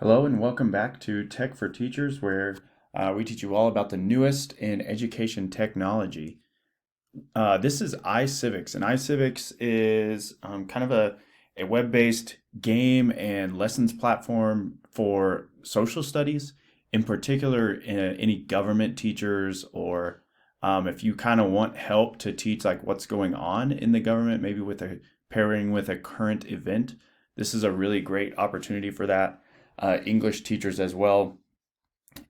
Hello and welcome back to Tech for Teachers, where we teach you all about the newest in education technology. This is iCivics, and iCivics is kind of a web-based game and lessons platform for social studies, in particular, any government teachers, or if you kind of want help to teach like what's going on in the government, maybe with a pairing with a current event. This is a really great opportunity for that. English teachers as well.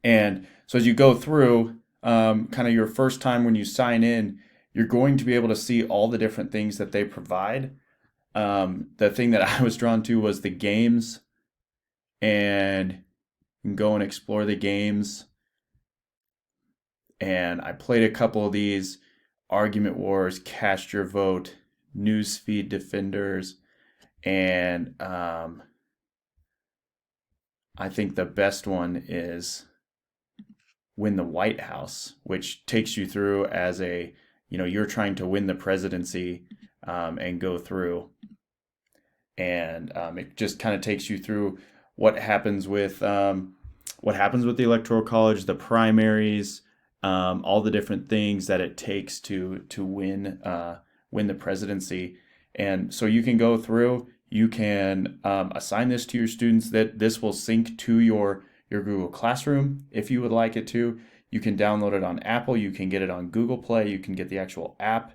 And so as you go through, kind of your first time when you sign in, you're going to be able to see all the different things that they provide. The thing that I was drawn to was the games, and you can go and explore the games. And I played a couple of these: Argument Wars, Cast Your Vote, Newsfeed Defenders, and I think the best one is Win the White House, which takes you through as you're trying to win the presidency, and go through. And it just kind of takes you through what happens with the Electoral College, the primaries, all the different things that it takes to win the presidency. And so you can go through. You can assign this to your students. That this will sync to your Google Classroom if you would like it to. You can download it on Apple. You can get it on Google Play. You can get the actual app.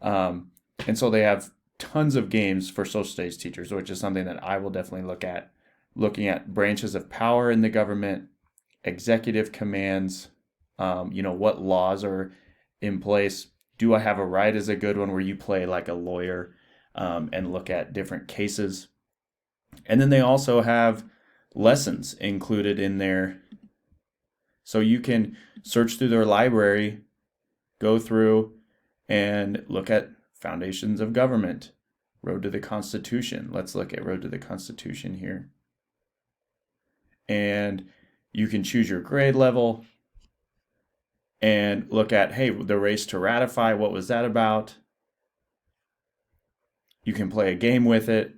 And so they have tons of games for social studies teachers, which is something that I will definitely look at. Looking at branches of power in the government, executive commands, what laws are in place. Do I Have a Right is a good one where you play like a lawyer, and look at different cases. And then they also have lessons included in there. So you can search through their library, go through and look at Foundations of Government, Road to the Constitution. Let's look at Road to the Constitution here. And you can choose your grade level and look at, hey, the race to ratify, what was that about? You can play a game with it.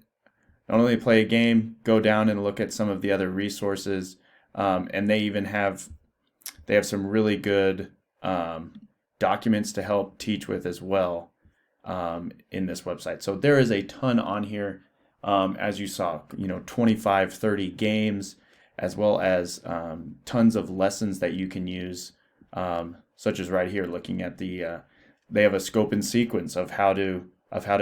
Not only play a game, go down and look at some of the other resources. And they even have some really good documents to help teach with as well, in this website. So there is a ton on here. As you saw, 25, 30 games, as well as tons of lessons that you can use, such as right here, looking at they have a scope and sequence of how to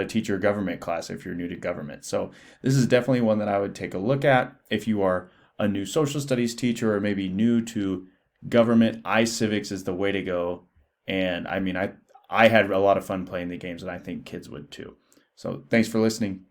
teach your government class if you're new to government. So this is definitely one that I would take a look at if you are a new social studies teacher or maybe new to government. iCivics is the way to go. And I mean, I had a lot of fun playing the games, and I think kids would too. So thanks for listening.